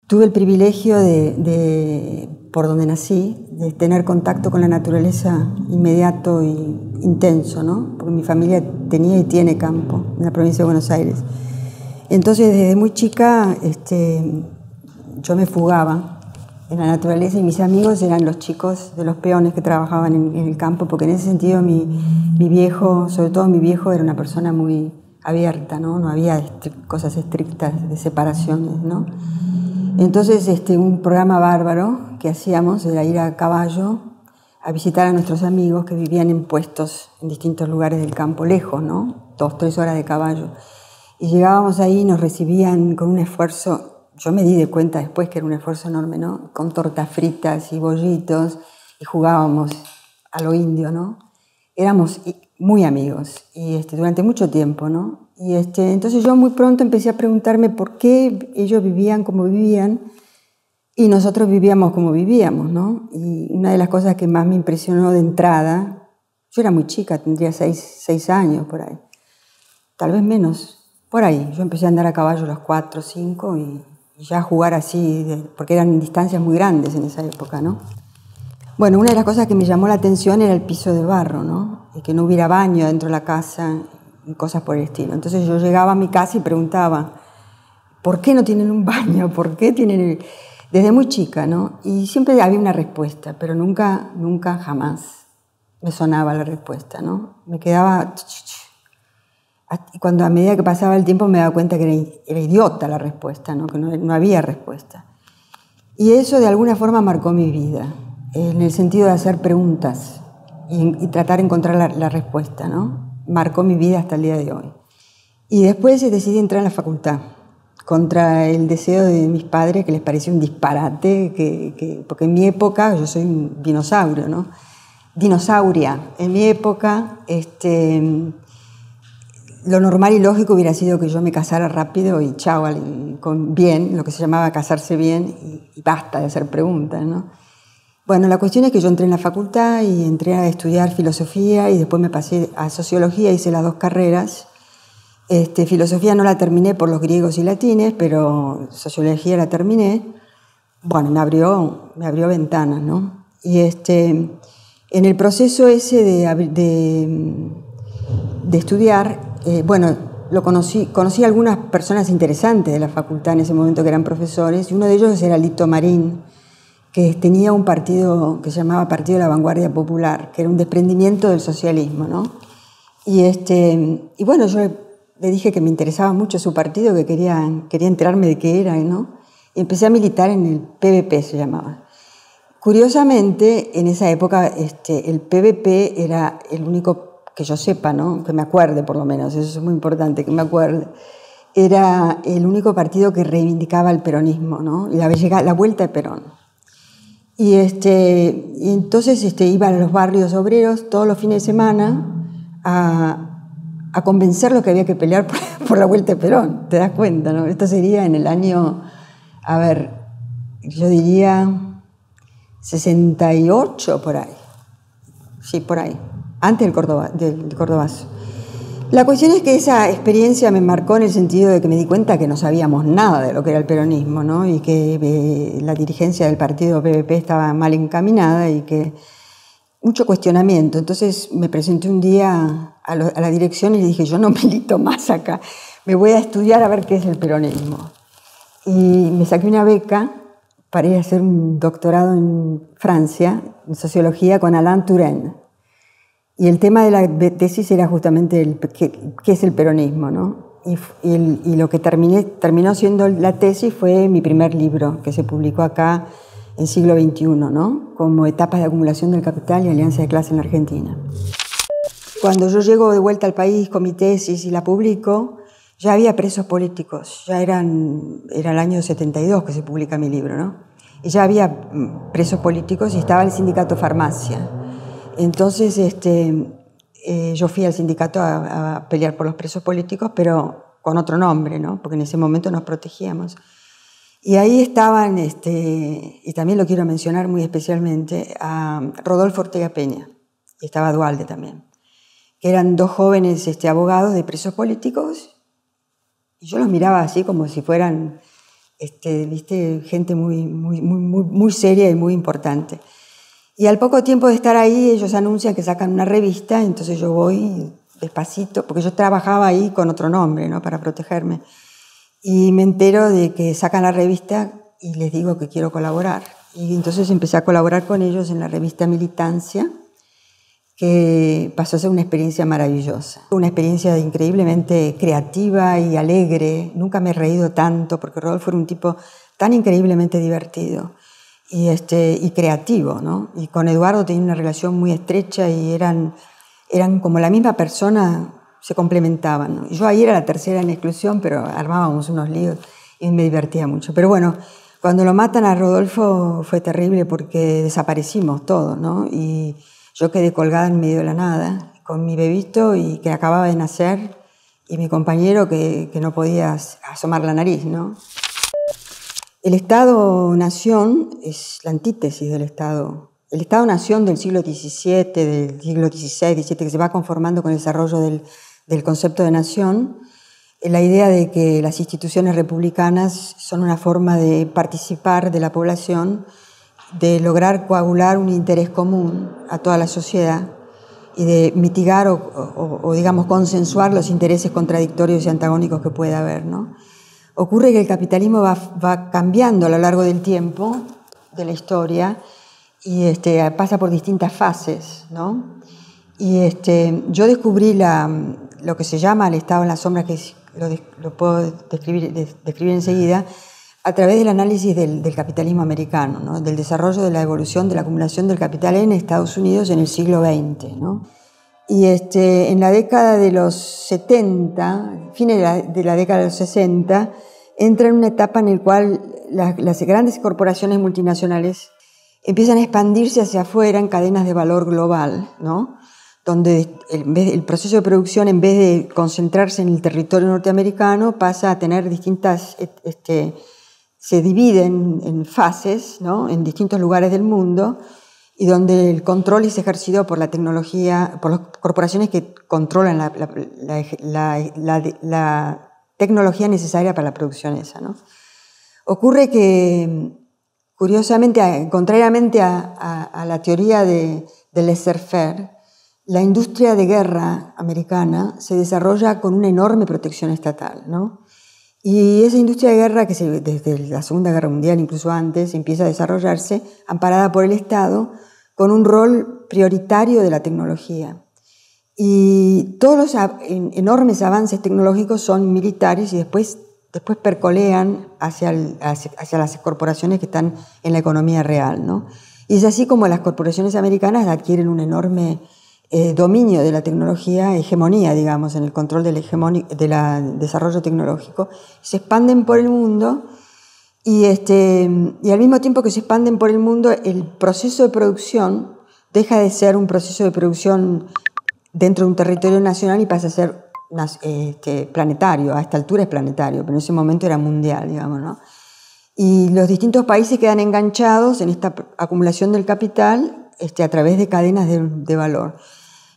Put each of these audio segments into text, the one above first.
Tuve el privilegio por donde nací, de tener contacto con la naturaleza inmediato e intenso, ¿no? Porque mi familia tenía y tiene campo en la provincia de Buenos Aires. Entonces, desde muy chica, yo me fugaba en la naturaleza y mis amigos eran los chicos de los peones que trabajaban en el campo, porque en ese sentido mi viejo, sobre todo mi viejo, era una persona muy abierta, ¿no? No había cosas estrictas de separaciones, ¿no? Entonces, un programa bárbaro que hacíamos era ir a caballo a visitar a nuestros amigos que vivían en puestos en distintos lugares del campo, lejos, ¿no? 2 o 3 horas de caballo. Y llegábamos ahí y nos recibían con un esfuerzo, yo me di de cuenta después que era un esfuerzo enorme, ¿no? Con tortas fritas y bollitos, y jugábamos a lo indio, ¿no? Éramos muy amigos, y durante mucho tiempo, ¿no? Y entonces yo muy pronto empecé a preguntarme por qué ellos vivían como vivían y nosotros vivíamos como vivíamos, ¿no? Y una de las cosas que más me impresionó de entrada, yo era muy chica, tendría 6 años por ahí, tal vez menos, por ahí. Yo empecé a andar a caballo a los 4 o 5 y ya a jugar así, porque eran distancias muy grandes en esa época, ¿no? Bueno, una de las cosas que me llamó la atención era el piso de barro, ¿no? Y que no hubiera baño dentro de la casa y cosas por el estilo. Entonces yo llegaba a mi casa y preguntaba, ¿por qué no tienen un baño? ¿Por qué tienen...? Desde muy chica, ¿no? Y siempre había una respuesta, pero nunca, jamás me sonaba la respuesta, ¿no? Me quedaba... Y cuando a medida que pasaba el tiempo me daba cuenta que era idiota la respuesta, ¿no? Que no había respuesta. Y eso de alguna forma marcó mi vida, en el sentido de hacer preguntas y tratar de encontrar la respuesta, ¿no? Marcó mi vida hasta el día de hoy. Y después decidí entrar a la facultad, contra el deseo de mis padres, que les parecía un disparate, porque en mi época, yo soy un dinosaurio, ¿no? Dinosauria. En mi época, lo normal y lógico hubiera sido que yo me casara rápido y chao, con bien, lo que se llamaba casarse bien, y basta de hacer preguntas, ¿no? Bueno, la cuestión es que yo entré en la facultad y entré a estudiar filosofía y después me pasé a sociología, hice las 2 carreras. Filosofía no la terminé por los griegos y latines, pero sociología la terminé. Bueno, me abrió ventanas, ¿no? Y en el proceso ese de estudiar, bueno, conocí a algunas personas interesantes de la facultad en ese momento que eran profesores, y uno de ellos era Lito Marín, que tenía un partido que se llamaba Partido de la Vanguardia Popular, que era un desprendimiento del socialismo, ¿no? Y bueno, yo le dije que me interesaba mucho su partido, que quería enterarme de qué era, ¿no? Y empecé a militar en el PVP, se llamaba. Curiosamente, en esa época, el PVP era el único, que yo sepa, ¿no? Que me acuerde por lo menos, eso es muy importante, que me acuerde. Era el único partido que reivindicaba el peronismo, ¿no? Y la vuelta de Perón. Y entonces iba a los barrios obreros todos los fines de semana a convencerlos que había que pelear por la vuelta de Perón, te das cuenta, ¿no? Esto sería en el año, a ver, yo diría 68 por ahí, sí, por ahí, antes del Cordobazo. La cuestión es que esa experiencia me marcó en el sentido de que me di cuenta que no sabíamos nada de lo que era el peronismo, ¿no? Y que la dirigencia del partido PVP estaba mal encaminada y que mucho cuestionamiento. Entonces me presenté un día a la dirección y le dije, yo no milito más acá, me voy a estudiar a ver qué es el peronismo. Y me saqué una beca para ir a hacer un doctorado en Francia, en sociología, con Alain Touraine. Y el tema de la tesis era justamente qué es el peronismo, ¿no? Y lo que terminó siendo la tesis fue mi primer libro, que se publicó acá en siglo XXI, ¿no? Como etapas de acumulación del capital y alianza de clase en la Argentina. Cuando yo llego de vuelta al país con mi tesis y la publico, ya había presos políticos, era el año 72 que se publica mi libro, ¿no? Y ya había presos políticos y estaba el sindicato Farmacia. Entonces yo fui al sindicato a pelear por los presos políticos, pero con otro nombre, ¿no? Porque en ese momento nos protegíamos. Y ahí estaban, y también lo quiero mencionar muy especialmente, a Rodolfo Ortega Peña, y estaba Duhalde también, que eran 2 jóvenes abogados de presos políticos, y yo los miraba así como si fueran viste, gente muy seria y muy importante. Y al poco tiempo de estar ahí, ellos anuncian que sacan una revista, entonces yo voy despacito, porque yo trabajaba ahí con otro nombre, ¿no?, para protegerme. Y me entero de que sacan la revista y les digo que quiero colaborar. Y entonces empecé a colaborar con ellos en la revista Militancia, que pasó a ser una experiencia maravillosa. Una experiencia increíblemente creativa y alegre. Nunca me he reído tanto, porque Rodolfo era un tipo tan increíblemente divertido y creativo, ¿no? Y con Eduardo tenía una relación muy estrecha y eran como la misma persona, se complementaban, ¿no? Yo ahí era la tercera en exclusión, pero armábamos unos líos y me divertía mucho. Pero bueno, cuando lo matan a Rodolfo fue terrible porque desaparecimos todos, ¿no? Y yo quedé colgada en medio de la nada, con mi bebito y que acababa de nacer, y mi compañero que no podía asomar la nariz, ¿no? El Estado-nación es la antítesis del Estado. El Estado-nación del siglo XVII, del siglo XVI, XVII, que se va conformando con el desarrollo del concepto de nación, la idea de que las instituciones republicanas son una forma de participar de la población, de lograr coagular un interés común a toda la sociedad y de mitigar o digamos, consensuar los intereses contradictorios y antagónicos que pueda haber, ¿no? Ocurre que el capitalismo va cambiando a lo largo del tiempo, de la historia, y pasa por distintas fases, ¿no? Y yo descubrí lo que se llama el Estado en la sombra, que lo puedo describir enseguida, a través del análisis del capitalismo americano, ¿no?, del desarrollo, de la evolución, de la acumulación del capital en Estados Unidos en el siglo XX, ¿no? Y en la década de los 70, fines de la década de los 60, entra en una etapa en la cual las grandes corporaciones multinacionales empiezan a expandirse hacia afuera en cadenas de valor global, ¿no?, donde el proceso de producción, en vez de concentrarse en el territorio norteamericano, pasa a tener distintas... se dividen en fases, ¿no?, en distintos lugares del mundo, y donde el control es ejercido por la tecnología, por las corporaciones que controlan la tecnología necesaria para la producción esa, ¿no? Ocurre que, curiosamente, contrariamente a la teoría de laissez-faire, la industria de guerra americana se desarrolla con una enorme protección estatal, ¿no? Y esa industria de guerra, que desde la Segunda Guerra Mundial, incluso antes, empieza a desarrollarse, amparada por el Estado, con un rol prioritario de la tecnología. Y todos los enormes avances tecnológicos son militares y después percolean hacia las corporaciones que están en la economía real, ¿no? Y es así como las corporaciones americanas adquieren un enorme dominio de la tecnología, hegemonía, digamos, en el control del desarrollo tecnológico, se expanden por el mundo y al mismo tiempo que se expanden por el mundo, el proceso de producción deja de ser un proceso de producción dentro de un territorio nacional y pasa a ser planetario. A esta altura es planetario, pero en ese momento era mundial, digamos, ¿no? Y los distintos países quedan enganchados en esta acumulación del capital a través de cadenas de valor.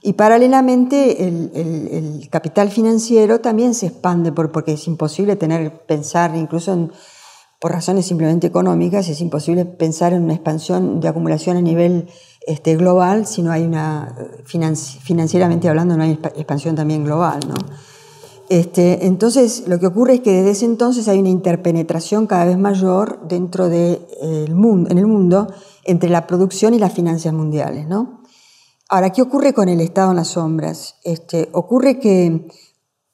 Y paralelamente el capital financiero también se expande porque es imposible pensar, incluso por razones simplemente económicas, es imposible pensar en una expansión de acumulación a nivel global si no hay financieramente hablando, no hay expansión también global, ¿no? Entonces, lo que ocurre es que desde ese entonces hay una interpenetración cada vez mayor en el mundo entre la producción y las finanzas mundiales, ¿no? Ahora, ¿qué ocurre con el Estado en las sombras? Ocurre que,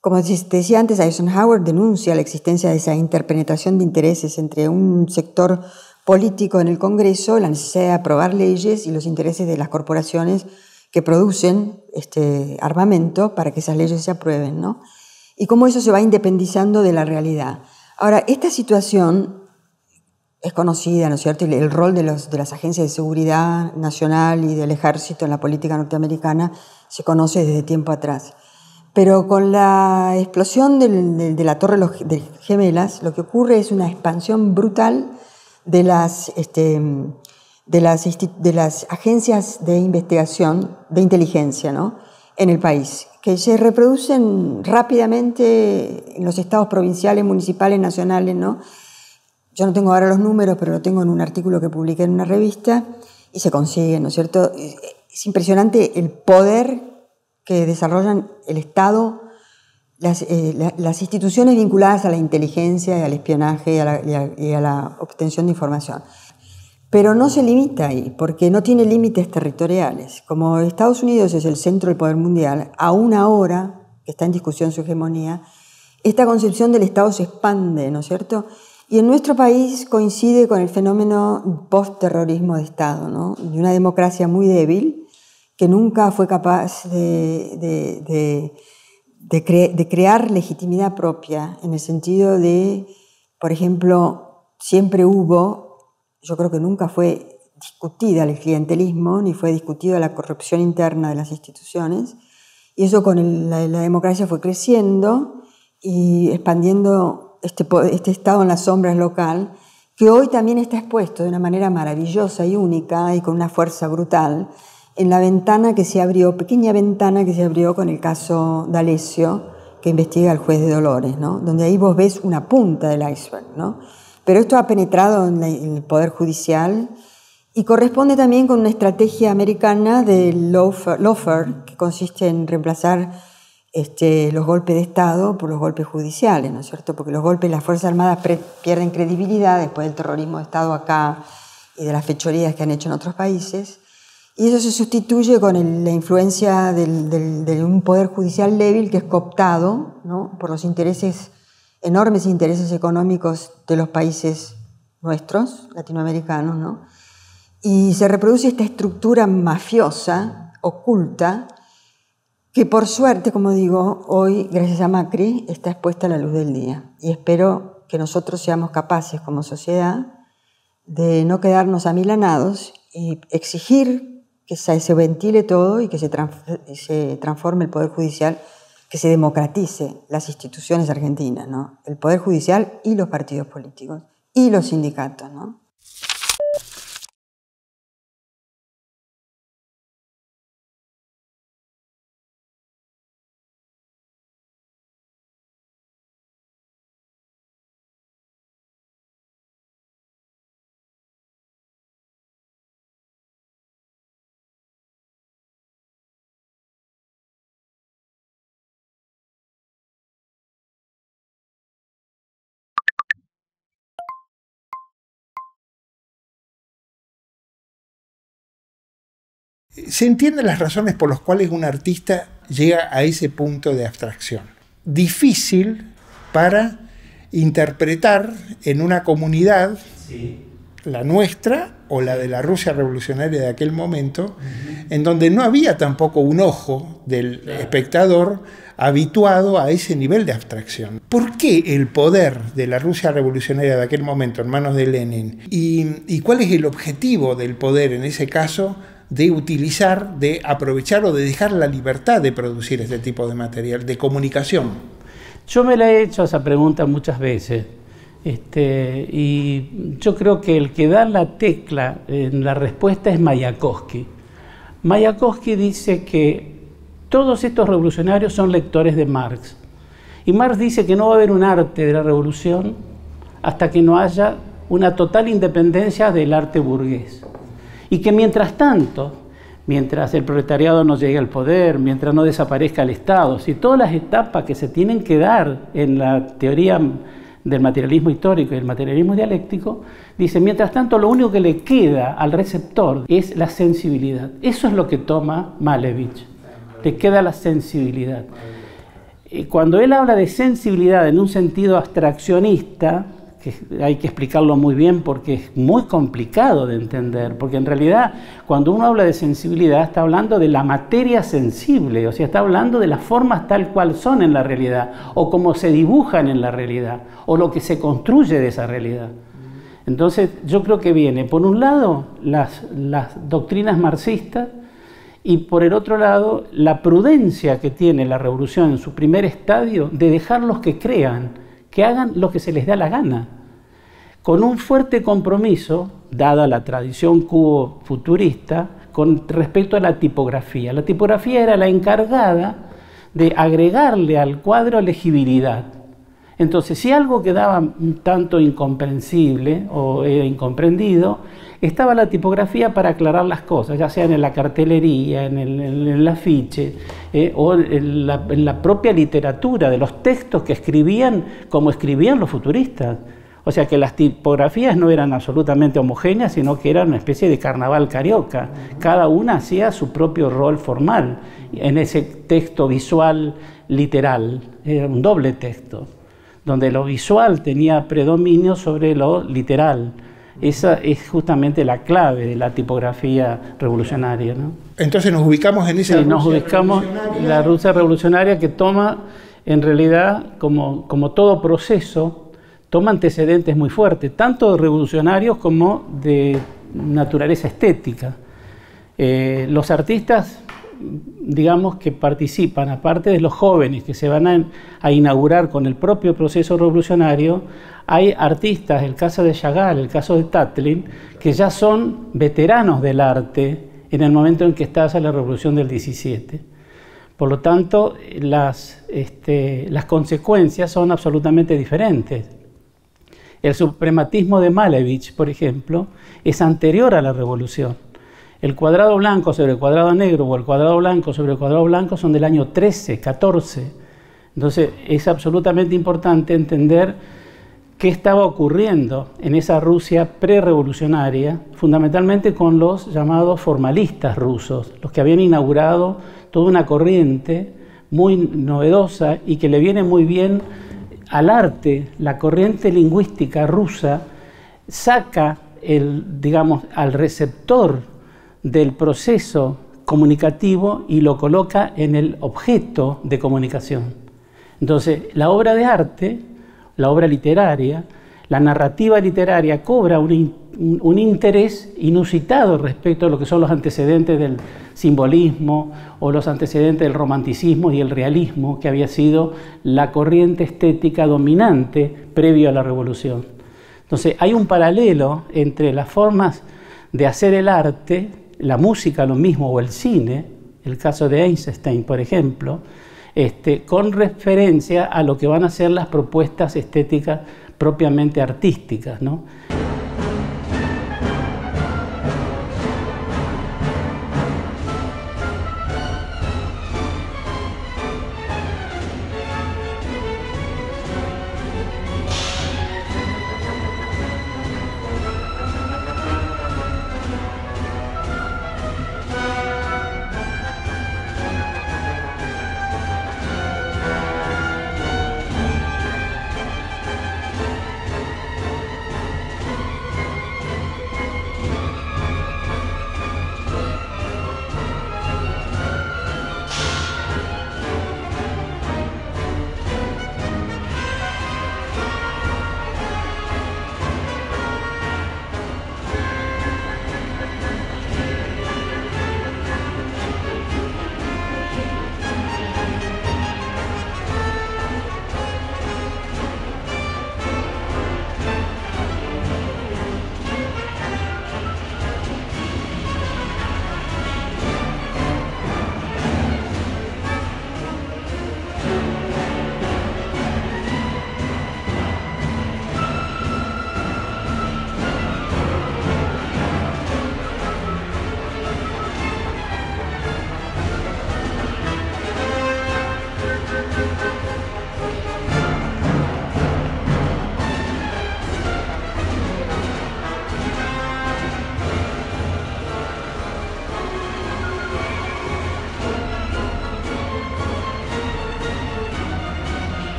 como te decía antes, Eisenhower denuncia la existencia de esa interpenetración de intereses entre un sector político en el Congreso, la necesidad de aprobar leyes y los intereses de las corporaciones que producen armamento para que esas leyes se aprueben, ¿no? Y cómo eso se va independizando de la realidad. Ahora, esta situación es conocida, ¿no es cierto? El rol de las agencias de seguridad nacional y del ejército en la política norteamericana se conoce desde tiempo atrás. Pero con la explosión de la Torre de Gemelas, lo que ocurre es una expansión brutal de las agencias de investigación, de inteligencia, ¿no?, en el país, que se reproducen rápidamente en los estados provinciales, municipales, nacionales, ¿no?, Yo no tengo ahora los números, pero lo tengo en un artículo que publiqué en una revista, y se consigue, ¿no es cierto? Es impresionante el poder que desarrollan el Estado, las instituciones vinculadas a la inteligencia y al espionaje y a la obtención de información. Pero no se limita ahí, porque no tiene límites territoriales. Como Estados Unidos es el centro del poder mundial, aún ahora que está en discusión su hegemonía, esta concepción del Estado se expande, ¿no es cierto? Y en nuestro país coincide con el fenómeno post-terrorismo de Estado, ¿no? De una democracia muy débil que nunca fue capaz de crear legitimidad propia, en el sentido de, por ejemplo, siempre hubo, yo creo que nunca fue discutida el clientelismo, ni fue discutida la corrupción interna de las instituciones, y eso con la democracia fue creciendo y expandiendo este Estado en las sombras local, que hoy también está expuesto de una manera maravillosa y única y con una fuerza brutal en la ventana que se abrió, pequeña ventana que se abrió con el caso D'Alessio, que investiga el juez de Dolores, ¿no? Donde ahí vos ves una punta del iceberg, ¿no? Pero esto ha penetrado en el Poder Judicial y corresponde también con una estrategia americana del lawfare, que consiste en reemplazar los golpes de Estado por los golpes judiciales, ¿no es cierto? Porque los golpes, las Fuerzas Armadas pierden credibilidad después del terrorismo de Estado acá y de las fechorías que han hecho en otros países. Y eso se sustituye con la influencia de un poder judicial débil que es cooptado, ¿no? Por los enormes intereses económicos de los países nuestros, latinoamericanos, ¿no? Y se reproduce esta estructura mafiosa, oculta, que por suerte, como digo, hoy, gracias a Macri, está expuesta a la luz del día. Y espero que nosotros seamos capaces como sociedad de no quedarnos amilanados y exigir que se ventile todo y que se transforme el Poder Judicial, que se democratice las instituciones argentinas, ¿no? El Poder Judicial y los partidos políticos y los sindicatos, ¿no? Se entienden las razones por las cuales un artista llega a ese punto de abstracción. Difícil para interpretar en una comunidad, sí, la nuestra o la de la Rusia revolucionaria de aquel momento, en donde no había tampoco un ojo del espectador habituado a ese nivel de abstracción. ¿Por qué el poder de la Rusia revolucionaria de aquel momento en manos de Lenin? ¿Y cuál es el objetivo del poder en ese caso de utilizar, de aprovechar o de dejar la libertad de producir este tipo de material, de comunicación? Yo me la he hecho esa pregunta muchas veces. Y yo creo que el que da la tecla en la respuesta es Mayakovsky. Mayakovsky dice que todos estos revolucionarios son lectores de Marx. Y Marx dice que no va a haber un arte de la revolución hasta que no haya una total independencia del arte burgués. Y que mientras tanto, mientras el proletariado no llegue al poder, mientras no desaparezca el Estado, si todas las etapas que se tienen que dar en la teoría del materialismo histórico y el materialismo dialéctico, dice, mientras tanto lo único que le queda al receptor es la sensibilidad. Eso es lo que toma Malevich, le queda la sensibilidad. Cuando él habla de sensibilidad en un sentido abstraccionista, que hay que explicarlo muy bien porque es muy complicado de entender, porque en realidad cuando uno habla de sensibilidad está hablando de la materia sensible, o sea, está hablando de las formas tal cual son en la realidad, o cómo se dibujan en la realidad, o lo que se construye de esa realidad. Entonces yo creo que viene, por un lado, las doctrinas marxistas, y por el otro lado, la prudencia que tiene la revolución en su primer estadio de dejarlos que crean, que hagan lo que se les da la gana, con un fuerte compromiso, dada la tradición cubo-futurista, con respecto a la tipografía. La tipografía era la encargada de agregarle al cuadro legibilidad. Entonces, si algo quedaba un tanto incomprensible o era incomprendido, estaba la tipografía para aclarar las cosas, ya sea en la cartelería, en el afiche, o en la propia literatura de los textos que escribían como escribían los futuristas. O sea que las tipografías no eran absolutamente homogéneas, sino que eran una especie de carnaval carioca. Cada una hacía su propio rol formal en ese texto visual literal. Era un doble texto, donde lo visual tenía predominio sobre lo literal. Esa es justamente la clave de la tipografía revolucionaria, ¿no? Entonces nos ubicamos en esa sí, Rusia nos ubicamos en la Rusia revolucionaria, que toma, en realidad, como todo proceso, toma antecedentes muy fuertes, tanto revolucionarios como de naturaleza estética. Los artistas, digamos, que participan, aparte de los jóvenes que se van a inaugurar con el propio proceso revolucionario, hay artistas, el caso de Chagall, el caso de Tatlin, que ya son veteranos del arte en el momento en que estalla la Revolución del 17. Por lo tanto, las consecuencias son absolutamente diferentes. El suprematismo de Malevich, por ejemplo, es anterior a la Revolución. El cuadrado blanco sobre el cuadrado negro o el cuadrado blanco sobre el cuadrado blanco son del año 13, 14. Entonces es absolutamente importante entender qué estaba ocurriendo en esa Rusia prerevolucionaria, fundamentalmente con los llamados formalistas rusos, los que habían inaugurado toda una corriente muy novedosa y que le viene muy bien al arte. La corriente lingüística rusa saca al receptor del proceso comunicativo y lo coloca en el objeto de comunicación. Entonces, la obra de arte, la obra literaria, la narrativa literaria cobra un interés inusitado respecto a lo que son los antecedentes del simbolismo o los antecedentes del romanticismo y el realismo, que había sido la corriente estética dominante previo a la Revolución. Entonces, hay un paralelo entre las formas de hacer el arte, la música lo mismo, o el cine, el caso de Eisenstein, por ejemplo, con referencia a lo que van a ser las propuestas estéticas propiamente artísticas, ¿no?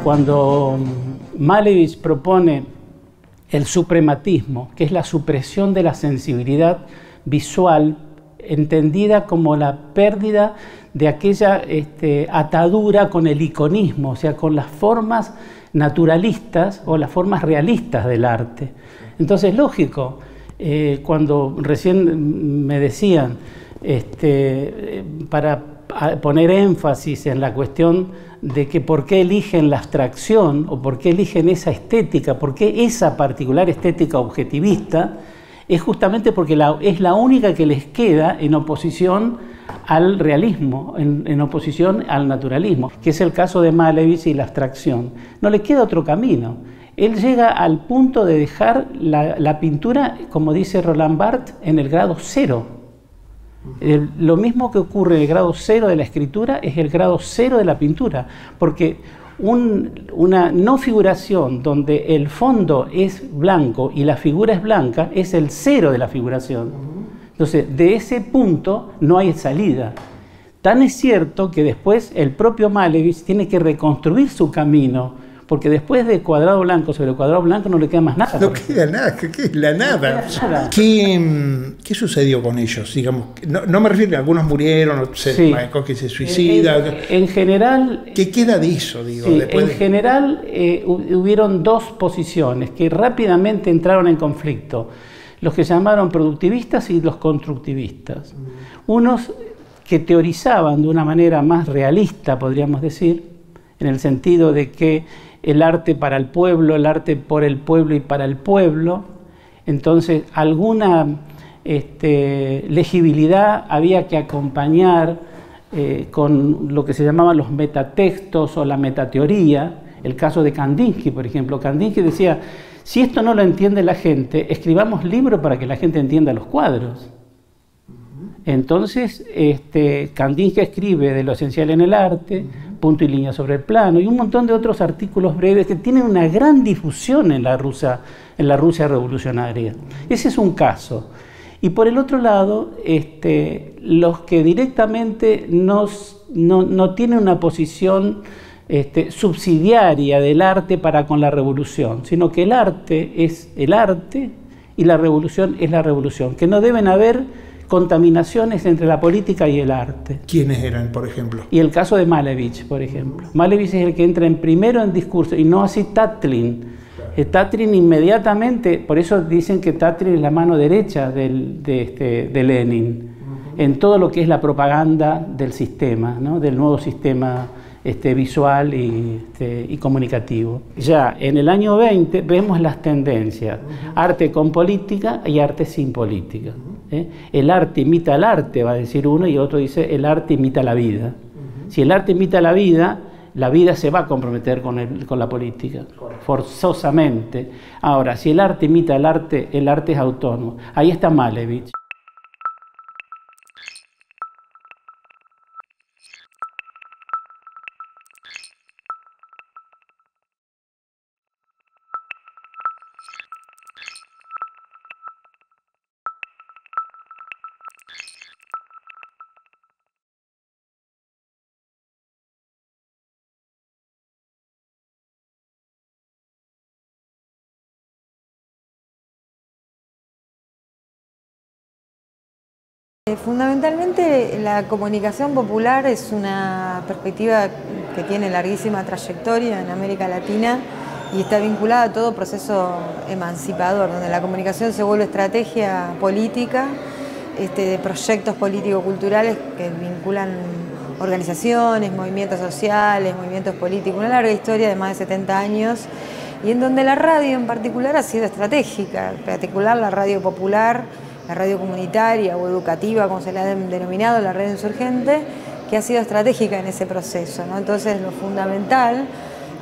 Cuando Malevich propone el suprematismo, que es la supresión de la sensibilidad visual, entendida como la pérdida de aquella atadura con el iconismo, o sea, con las formas naturalistas o las formas realistas del arte. Entonces, lógico, cuando recién me decían, para poner énfasis en la cuestión de que por qué eligen la abstracción o por qué eligen esa estética, por qué esa particular estética objetivista, es justamente porque es la única que les queda en oposición al realismo, en oposición al naturalismo, que es el caso de Malevich y la abstracción. No le queda otro camino. Él llega al punto de dejar la pintura, como dice Roland Barthes, en el grado cero. Lo mismo que ocurre en el grado cero de la escritura es el grado cero de la pintura, porque una no figuración donde el fondo es blanco y la figura es blanca es el cero de la figuración. Entonces, de ese punto no hay salida. Tan es cierto que después el propio Malevich tiene que reconstruir su camino, porque después de cuadrado blanco sobre cuadrado blanco no le queda más nada. No queda nada, ¿qué es la nada? ¿Qué sucedió con ellos? Digamos, no me refiero a algunos murieron, sí. que se suicida. En general... ¿Qué queda de eso? Digo, sí, general hubieron dos posiciones que rápidamente entraron en conflicto. Los que se llamaron productivistas y los constructivistas. Unos que teorizaban de una manera más realista, podríamos decir, en el sentido de que el arte para el pueblo, el arte por el pueblo y para el pueblo, entonces alguna legibilidad había que acompañar con lo que se llamaban los metatextos o la metateoría. El caso de Kandinsky, por ejemplo. Kandinsky decía, si esto no lo entiende la gente, escribamos libros para que la gente entienda los cuadros. Entonces, Kandinsky escribe de lo esencial en el arte, punto y línea sobre el plano, y un montón de otros artículos breves que tienen una gran difusión en la Rusia revolucionaria. Ese es un caso. Y por el otro lado, los que directamente no tienen una posición subsidiaria del arte para con la revolución, sino que el arte es el arte y la revolución es la revolución, que no deben haber contaminaciones entre la política y el arte. ¿Quiénes eran, por ejemplo? Y el caso de Malevich, por ejemplo. Malevich es el que entra primero en discurso, y no así Tatlin. Tatlin inmediatamente, por eso dicen que Tatlin es la mano derecha de Lenin, en todo lo que es la propaganda del sistema, ¿no? Del nuevo sistema visual y comunicativo. Ya en el año 20 vemos las tendencias, arte con política y arte sin política. El arte imita al arte, va a decir uno, y otro dice el arte imita la vida. Si el arte imita la vida se va a comprometer con la política, forzosamente. Ahora, si el arte imita el arte es autónomo. Ahí está Malevich. Fundamentalmente la comunicación popular es una perspectiva que tiene larguísima trayectoria en América Latina y está vinculada a todo proceso emancipador, donde la comunicación se vuelve estrategia política, de proyectos político-culturales que vinculan organizaciones, movimientos sociales, movimientos políticos, una larga historia de más de 70 años, y en donde la radio en particular ha sido estratégica, en particular la radio popular, la radio comunitaria o educativa, como se le ha denominado, la red insurgente, que ha sido estratégica en ese proceso, ¿no? Entonces, lo fundamental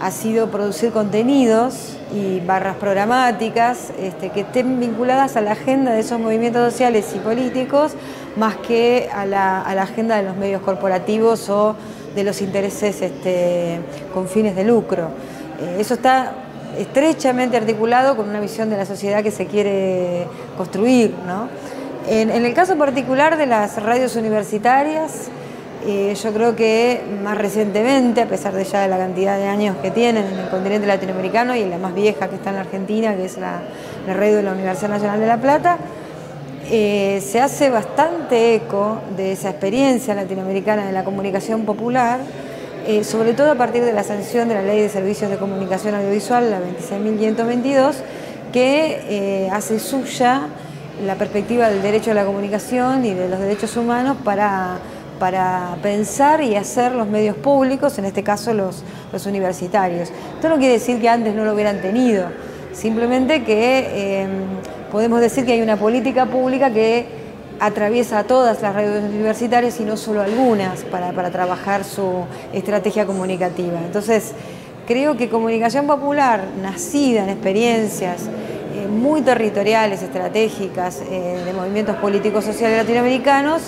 ha sido producir contenidos y barras programáticas que estén vinculadas a la agenda de esos movimientos sociales y políticos, más que a la agenda de los medios corporativos o de los intereses con fines de lucro. Eso está estrechamente articulado con una visión de la sociedad que se quiere construir, ¿no? En el caso particular de las radios universitarias, Yo creo que más recientemente, a pesar de ya de la cantidad de años que tienen en el continente latinoamericano y en la más vieja que está en la Argentina, que es la radio de la Universidad Nacional de La Plata, se hace bastante eco de esa experiencia latinoamericana de la comunicación popular, sobre todo a partir de la sanción de la Ley de Servicios de Comunicación Audiovisual, la 26.522, que hace suya la perspectiva del derecho a la comunicación y de los derechos humanos para pensar y hacer los medios públicos, en este caso los universitarios. Esto no quiere decir que antes no lo hubieran tenido, simplemente que podemos decir que hay una política pública que atraviesa a todas las radios universitarias y no solo algunas para trabajar su estrategia comunicativa. Entonces, creo que comunicación popular, nacida en experiencias muy territoriales, estratégicas, de movimientos políticos sociales latinoamericanos,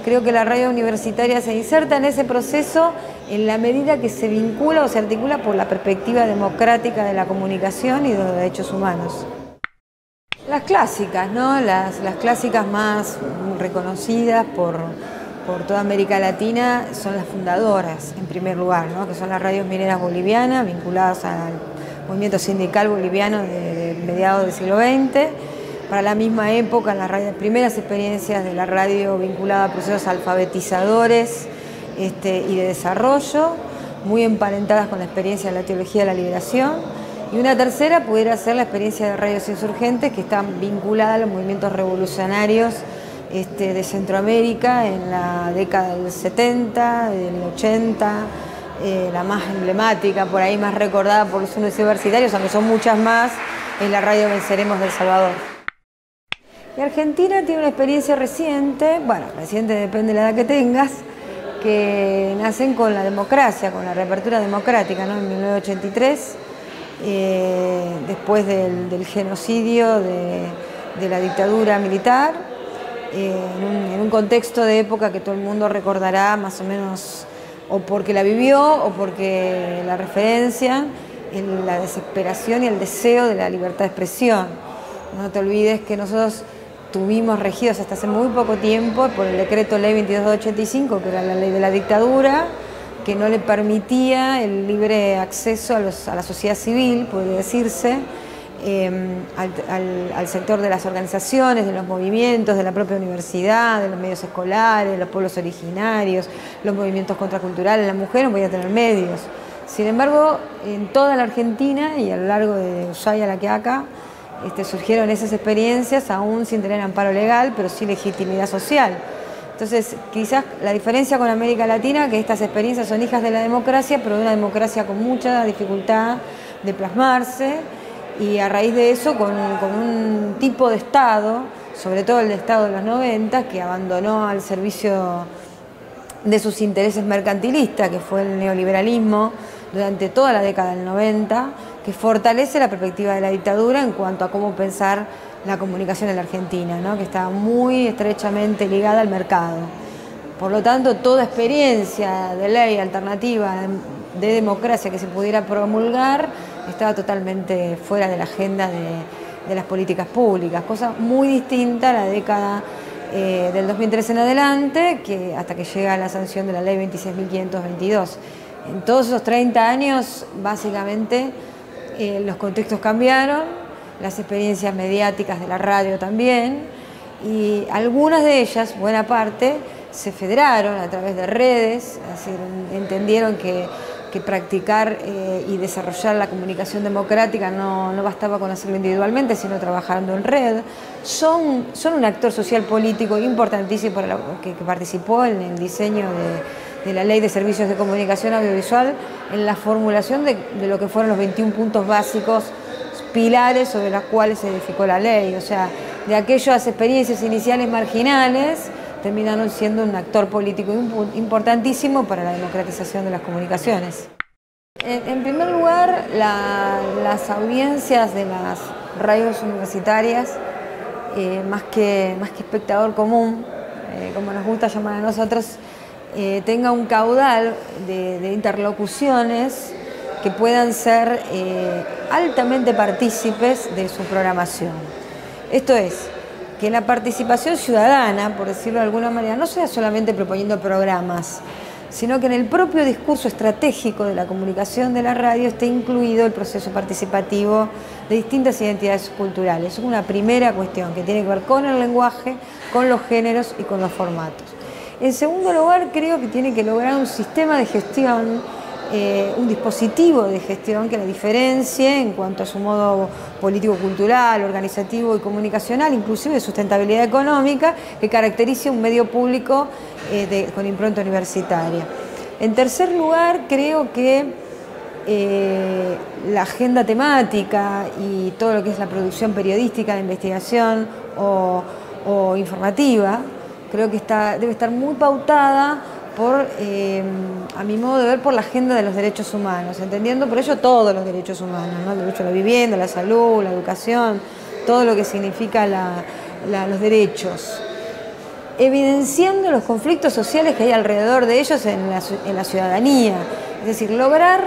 creo que la radio universitaria se inserta en ese proceso en la medida que se vincula o se articula por la perspectiva democrática de la comunicación y de los derechos humanos. Las clásicas, ¿no? Las clásicas más reconocidas por toda América Latina son las fundadoras, en primer lugar, ¿no? Que son las radios mineras bolivianas, vinculadas al movimiento sindical boliviano de mediados del siglo XX. Para la misma época, las primeras experiencias de la radio vinculada a procesos alfabetizadores y de desarrollo, muy emparentadas con la experiencia de la teología de la liberación. Y una tercera pudiera ser la experiencia de radios insurgentes, que están vinculadas a los movimientos revolucionarios de Centroamérica en la década del 70, del 80, la más emblemática, por ahí más recordada por los universitarios, aunque son muchas más, es la radio Venceremos de El Salvador. Y Argentina tiene una experiencia reciente, bueno, reciente depende de la edad que tengas, que nacen con la democracia, con la reapertura democrática, ¿no? En 1983, después del genocidio de la dictadura militar, en un contexto de época que todo el mundo recordará más o menos, o porque la vivió o porque la referencia, en la desesperación y el deseo de la libertad de expresión. No te olvides que nosotros tuvimos regidos hasta hace muy poco tiempo por el decreto ley 22.285, que era la ley de la dictadura, que no le permitía el libre acceso a la sociedad civil, podría decirse, al sector de las organizaciones, de los movimientos, de la propia universidad, de los medios escolares, de los pueblos originarios, los movimientos contraculturales. La mujer no podía tener medios. Sin embargo, en toda la Argentina y a lo largo de Ushuaia a La Quiaca, surgieron esas experiencias, aún sin tener amparo legal, pero sí legitimidad social. Entonces, quizás la diferencia con América Latina, que estas experiencias son hijas de la democracia, pero de una democracia con mucha dificultad de plasmarse, y a raíz de eso con un tipo de Estado, sobre todo el de Estado de los 90, que abandonó al servicio de sus intereses mercantilistas, que fue el neoliberalismo durante toda la década del 90, que fortalece la perspectiva de la dictadura en cuanto a cómo pensar la comunicación en la Argentina, ¿no? Que está muy estrechamente ligada al mercado. Por lo tanto, toda experiencia de ley alternativa de democracia que se pudiera promulgar estaba totalmente fuera de la agenda de las políticas públicas, cosa muy distinta a la década del 2013 en adelante, hasta que llega la sanción de la ley 26.522. En todos esos 30 años, básicamente, los contextos cambiaron, las experiencias mediáticas de la radio también, y algunas de ellas, buena parte, se federaron a través de redes, es decir, entendieron que practicar y desarrollar la comunicación democrática no bastaba con hacerlo individualmente, sino trabajando en red. Son un actor social político importantísimo que participó en el diseño de la Ley de Servicios de Comunicación Audiovisual, en la formulación de lo que fueron los 21 puntos básicos, pilares sobre los cuales se edificó la ley. O sea, de aquellas experiencias iniciales marginales, terminaron siendo un actor político importantísimo para la democratización de las comunicaciones. En primer lugar, las audiencias de las radios universitarias, más que espectador común, como nos gusta llamar a nosotros, tenga un caudal de interlocuciones que puedan ser altamente partícipes de su programación. Esto es, que la participación ciudadana, por decirlo de alguna manera, no sea solamente proponiendo programas, sino que en el propio discurso estratégico de la comunicación de la radio esté incluido el proceso participativo de distintas identidades culturales. Es una primera cuestión que tiene que ver con el lenguaje, con los géneros y con los formatos. En segundo lugar, creo que tiene que lograr un sistema de gestión, un dispositivo de gestión que la diferencie en cuanto a su modo político-cultural, organizativo y comunicacional, inclusive de sustentabilidad económica, que caracterice un medio público con impronta universitaria. En tercer lugar, creo que la agenda temática y todo lo que es la producción periodística de investigación o informativa, creo que debe estar muy pautada por, a mi modo de ver, por la agenda de los derechos humanos, entendiendo por ello todos los derechos humanos, ¿no? El derecho a la vivienda, la salud, la educación, todo lo que significa los derechos, evidenciando los conflictos sociales que hay alrededor de ellos en la ciudadanía, es decir, lograr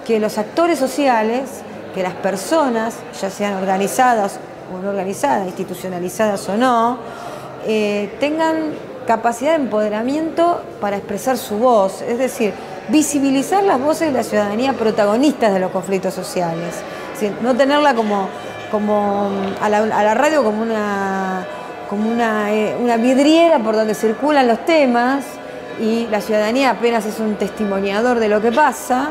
que los actores sociales, que las personas, ya sean organizadas o no organizadas, institucionalizadas o no, tengan capacidad de empoderamiento para expresar su voz, es decir, visibilizar las voces de la ciudadanía protagonistas de los conflictos sociales. Es decir, no tenerla a la radio como una vidriera por donde circulan los temas y la ciudadanía apenas es un testimoniador de lo que pasa,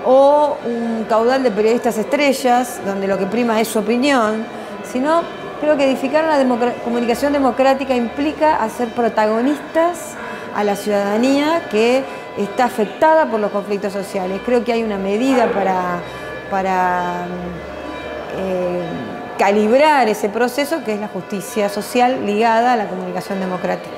o un caudal de periodistas estrellas donde lo que prima es su opinión, sino creo que edificar una comunicación democrática implica hacer protagonistas a la ciudadanía que está afectada por los conflictos sociales. Creo que hay una medida para calibrar ese proceso, que es la justicia social ligada a la comunicación democrática.